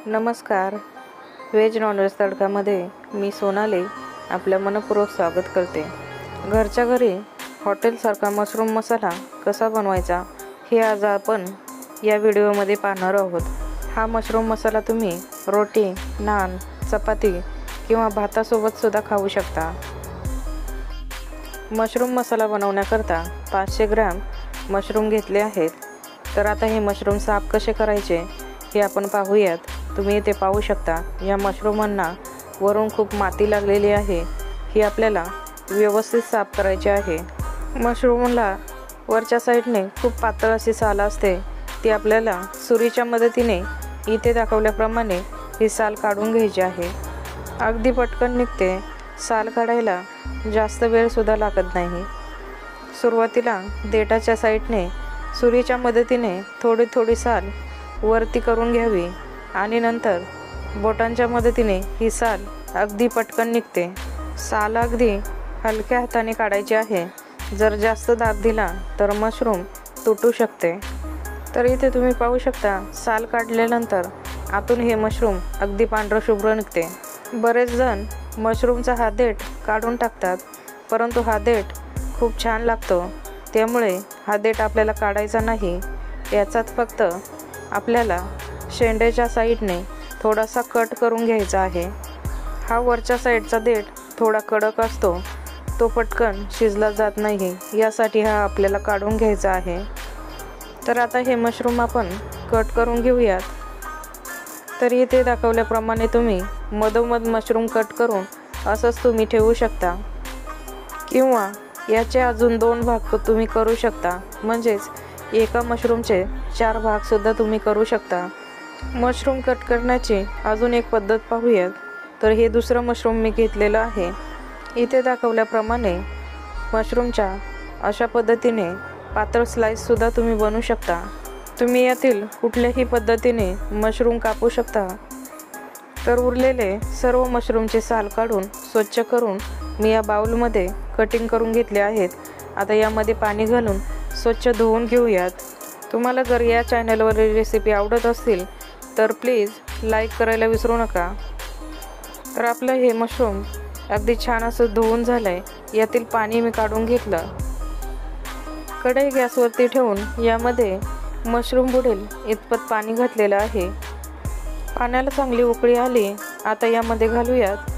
नमस्कार. Veg non veg तडकामध्ये मी सोनाली आपलं मनपूर्वक स्वागत करते. घरच्या घरी हॉटेलसारखा मशरूम मसाला कसा बनवायचा हे आज आपण या व्हिडिओमध्ये पाहणार आहोत. हा मशरूम मसाला तुम्ही रोटी, नान, चपाती किंवा भातासोबत सुद्धा खाऊ शकता. मशरूम मसाला बनवण्याकरता 500 ग्रॅम मशरूम घेतले आहेत. तर आता हे मशरूम साफ कसे करायचे हे आपण पाहूयात. तुम्ही इथे पाहू शकता या मशरूमांना वरून खूप माती लागलेली आहे. ही आपल्याला व्यवस्थित साफ करायची आहे. मशरूमला वरच्या साईडने खूप पातळ अशी साल असते. ती आपल्याला सुरीच्या मदतीने इथे दाखवल्याप्रमाणे ही साल काढून घ्यायची आहे. अगदी पटकन निघते. साल काढायला जास्त वेळ सुद्धा लागत नाही. सुरुवातीला देठाच्या साईडने सुरीच्या मदतीने थोडी थोडी साल वरती करून घ्यावी आणि नंतर बोटांच्या मदतीने ही साल अगदी पटकन निघते. साल अगदी हलक्या हाताने काढायची आहे. जर जास्त दाब दिला तर मशरूम तुटू शकते. तर इथे तुम्ही पाहू शकता साल काढल्यानंतर आतून हे मशरूम अगदी पांढरं शुभ्र निघते. बरेच जण मशरूमचा हा देठ काढून टाकतात, परंतु हा देठ खूप छान लागतो. त्यामुळे हा देठ आपल्याला काढायचा नाही. याचाच फक्त आपल्याला शेंड्याच्या साईडने थोडासा कट करून घ्यायचा आहे. हा वरच्या साईडचा देठ थोडा कडक असतो, तो पटकन शिजला जात नाही. यासाठी हा आपल्याला काढून घ्यायचा आहे. तर आता हे मशरूम आपण कट करून घेऊयात. तर इथे दाखवल्याप्रमाणे तुम्ही मधोमध मशरूम कट करून असंच तुम्ही ठेवू शकता किंवा याचे अजून 2 भाग तुम्ही करू शकता. म्हणजेच एका मशरूमचे 4 भाग सुद्धा तुम्ही करू शकता. मशरूम कट करण्याची अजून एक पद्धत पाहूयात. तर हे दुसरं मशरूम मी घेतलेलं आहे. इथे दाखवल्याप्रमाणे मशरूमच्या अशा पद्धतीने पातळ स्लाइससुद्धा तुम्ही बनवू शकता. तुम्ही यातील कुठल्याही पद्धतीने मशरूम कापू शकता. तर उरलेले सर्व मशरूमचे साल काढून स्वच्छ करून मी या बाउलमध्ये कटिंग करून घेतले आहेत. आता यामध्ये पाणी घालून स्वच्छ धुवून घेऊयात. तुम्हाला जर या चॅनलवरील रेसिपी आवडत असतील तर प्लीज लाईक करायला विसरू नका. तर आपलं हे मशरूम अगदी छान असं धुवून झालं आहे. यातील पाणी मी काढून घेतलं. कढई गॅसवरती ठेवून यामध्ये मशरूम बुडेल इतपत पाणी घातलेलं आहे. पाण्याला चांगली उकळी आली. आता यामध्ये घालूयात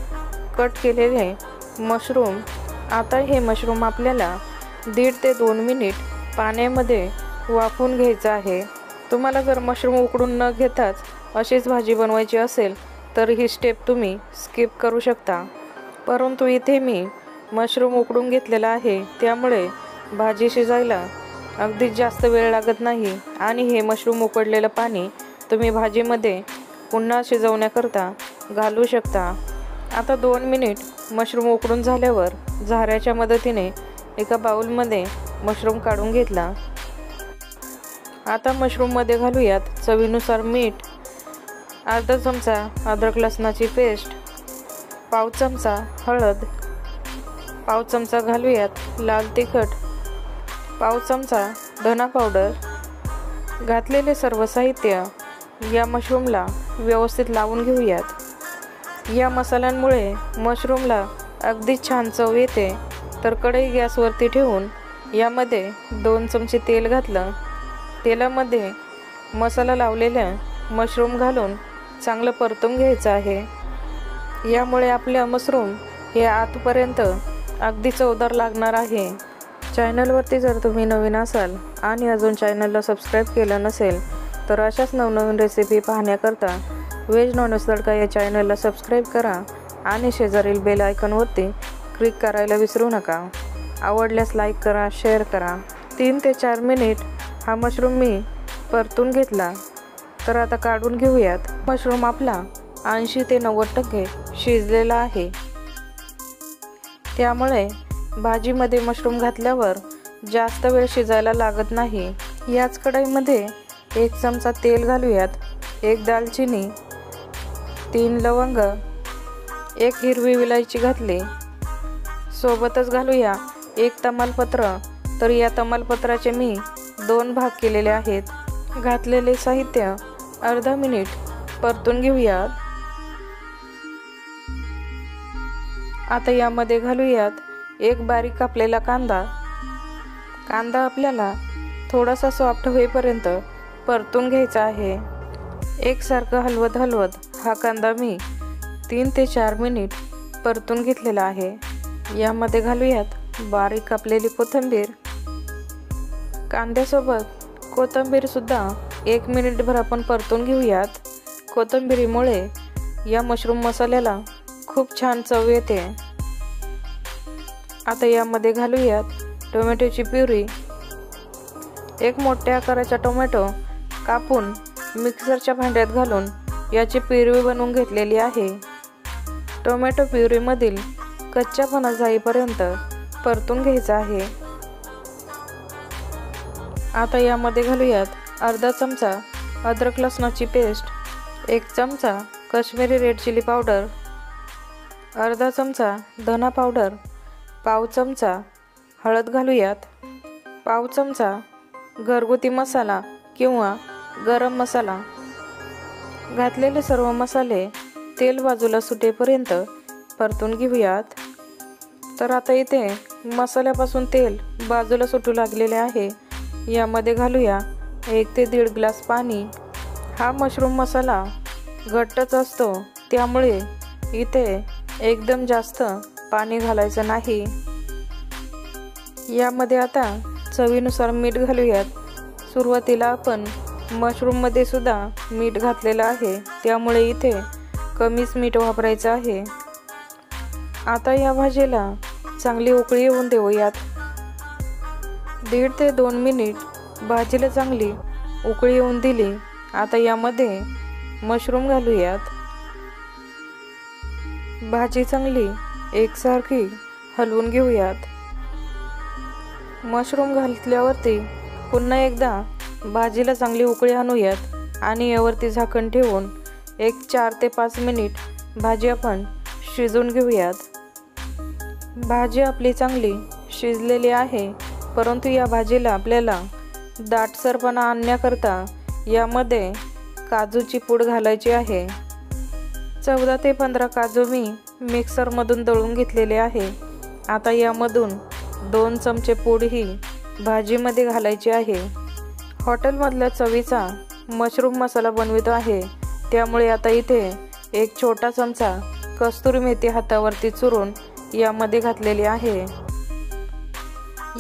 कट केलेले मशरूम. आता हे मशरूम आपल्याला 1.5 ते 2 मिनिट पाण्यामध्ये वाफवून घ्यायचं आहे. तुम्हाला जर मशरूम उकडून न घेताच अशीच भाजी बनवायची असेल तर ही स्टेप तुम्ही स्किप करू शकता. परंतु इथे मी मशरूम उकडून घेतलेला आहे, त्यामुळे भाजी शिजायला अगदी जास्त वेळ लागत नाही आणि हे मशरूम उकडलेलं पाणी तुम्ही भाजीमध्ये पुन्हा शिजवण्याकरता घालू शकता. आता 2 मिनिट मशरूम उकडून झाल्यावर झाऱ्याच्या मदतीने एका बाउलमध्ये मशरूम काढून घेतला. आता मशरूममध्ये घालूयात चवीनुसार मीठ, अर्धा चमचा अद्रक लसणाची पेस्ट, पाव चमचा हळद, पाव चमचा घालूयात लाल तिखट, पाव चमचा धना पावडर. घातलेले सर्व साहित्य या मशरूमला व्यवस्थित लावून घेऊयात. या मसाल्यांमुळे मशरूमला अगदी छान चव येते. तर कढई गॅसवरती ठेवून यामध्ये 2 चमचे तेल घातलं. तेलामध्ये मसाला लावलेलं मशरूम घालून चांगलं परतून घ्यायचं आहे. यामुळे आपलं मशरूम हे आतपर्यंत अगदी चवदार लागणार आहे. चॅनलवरती जर तुम्ही नवीन असाल आणि अजून चॅनलला सबस्क्राईब केलं नसेल तर अशाच नवनवीन रेसिपी पाहण्याकरता व्हेज नॉनव्हेज तडका या चॅनलला सबस्क्राईब करा आणि शेजारील बेल आयकॉनवरती क्लिक करायला विसरू नका. आवडल्यास लाईक करा, शेअर करा. 3 ते 4 मिनिट हा मशरूम मी परतून घेतला. तर आता काढून घेऊयात. मशरूम आपला 80 ते 90% शिजलेला आहे. त्यामुळे भाजीमध्ये मशरूम घातल्यावर जास्त वेळ शिजायला लागत नाही. याच कढईमध्ये 1 चमचा तेल घालूयात, 1 दालचिनी, 3 लवंग, 1 हिरवी विलायची घातली. सोबतच घालूया 1 तमालपत्र. तर या तमालपत्राचे मी 2 भाग केलेले आहेत. घातलेले साहित्य अर्धा मिनिट परतून घेऊयात। आता यामध्ये घालूयात एक बारीक कापलेला कांदा। कांदा आपल्याला थोडासा सॉफ्ट होईपर्यंत परतून घ्यायचा आहे। एकसारखं हलवत हलवत हा कांदा मी 3 ते 4 मिनिट परतून घेतलेला आहे। यामध्ये घालूयात बारीक कापलेली कोथिंबीर। कांद्यासोबत कोथिंबीर सुद्धा 1 मिनिटभर आपण परतून घेऊयात। कोथिंबीरीमुळे या मशरूम मसाल्याला खूप छान चव येते। आता यामध्ये घालूयात टोमॅटोची प्युरी। एक मोठ्या आकाराचा टोमॅटो कापून मिक्सरच्या भांड्यात घालून याची प्युरी बनवून घेतलेली आहे। टोमॅटो प्युरीमधील कच्चापणा जाईपर्यंत परतून घ्यायचा आहे। आता यामध्ये घालूयात अर्धा चमचा अद्रक लसणाची पेस्ट, 1 चमचा काश्मीरी रेड चिली पावडर, अर्धा चमचा धना पावडर, पाव चमचा हळद घालूयात, पाव चमचा घरगुती मसाला किंवा गरम मसाला। घातलेले सर्व मसाले तेल बाजूला सुटेपर्यंत परतून घेऊयात। तर आता इथे मसाल्यापासून तेल बाजूला सुटू लागलेले आहे। यामध्ये घालूया 1 ते 1.5 ग्लास पाणी। हा मशरूम मसाला घट्टच असतो, त्यामुळे इथे एकदम जास्त पाणी घालायचं नाही। यामध्ये आता चवीनुसार मीठ घालूयात। सुरुवातीला आपण मशरूममध्ये सुद्धा मीठ घातलेलं आहे, त्यामुळे इथे कमीच मीठ वापरायचं आहे। आता या भाजीला चांगली उकळी येऊन देऊयात। 1.5 ते 2 मिनिट भाजीला चांगली उकळी येऊन दिली। आता यामध्ये मशरूम घालूयात। भाजी चांगली एकसारखी हलवून घेऊयात। मशरूम घातल्यावरती पुन्हा एकदा भाजीला चांगली उकळी आणूयात आणि यावरती झाकण ठेवून 4 ते 5 मिनिट भाजी आपण शिजवून घेऊयात। भाजी आपली चांगली शिजलेली आहे, परंतु या भाजीला आपल्याला दाटसरपणा आणण्याकरता यामध्ये काजूची पूड घालायची आहे। 14 ते 15 काजू मी मिक्सरमधून दळून घेतलेले आहे। आता यामधून 2 चमचे पूड ही भाजीमध्ये घालायची आहे। हॉटेलमधल्या चवीचा मशरूम मसाला बनवितो आहे, त्यामुळे आता इथे 1 छोटा चमचा कस्तुरी मेथी हातावरती चुरून यामध्ये घातलेली आहे।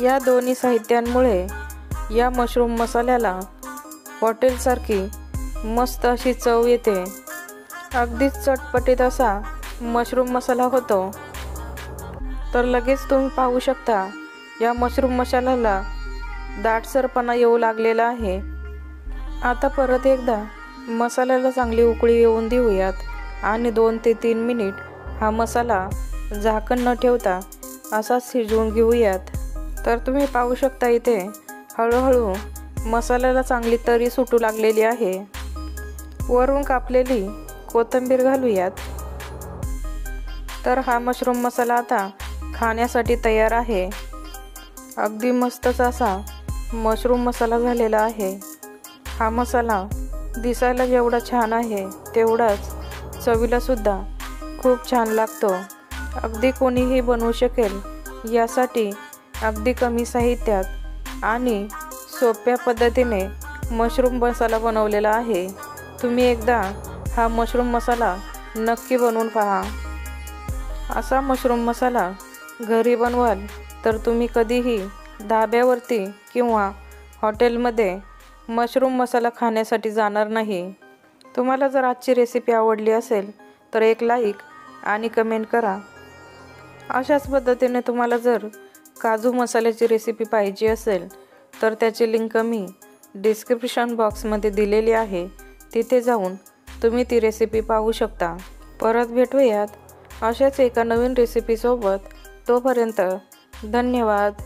या दोन्ही साहित्यांमुळे या मशरूम मसाल्याला हॉटेलसारखी मस्त अशी चव येते। अगदीच चटपटीत असा मशरूम मसाला होतो। तर लगेच तुम्ही पाहू शकता या मशरूम मसाल्याला दाटसरपणा येऊ लागलेला आहे। आता परत एकदा मसाल्याला चांगली उकळी येऊन देऊयात आणि 2 ते 3 मिनिट हा मसाला झाकण न ठेवता असाच शिजवून घेऊयात। तर तुम्ही पाहू शकता इथे हळूहळू मसाल्याला चांगली तरी सुटू लागलेली आहे। वरून कापलेली कोथिंबीर घालूयात। तर हा मशरूम मसाला आता खाण्यासाठी तयार आहे। अगदी मस्तच असा मशरूम मसाला झालेला आहे। हा मसाला दिसायला जेवढा छान आहे तेवढाच चवीला सुद्धा खूप छान लागतो। अगदी कोणीही बनवू शकेल, यासाठी अगदी कमी साहित्यात आणि सोप्या पद्धतीने मशरूम मसाला बनवलेला आहे। तुम्ही एकदा हा मशरूम मसाला नक्की बनवून पहा। असा मशरूम मसाला घरी बनवाल तर तुम्ही कधीही धाब्यावरती किंवा हॉटेलमध्ये मशरूम मसाला खाण्यासाठी जाणार नाही। तुम्हाला जर आजची रेसिपी आवडली असेल तर एक लाईक आणि कमेंट करा। अशाच पद्धतीने तुम्हाला जर काजू मसाल्याची रेसिपी पाहिजे असेल तर त्याची लिंक मी डिस्क्रिप्शन बॉक्समध्ये दिलेली आहे, तिथे जाऊन तुम्ही ती रेसिपी पाहू शकता। परत भेटूयात अशाच एका नवीन रेसिपीसोबत। तोपर्यंत धन्यवाद।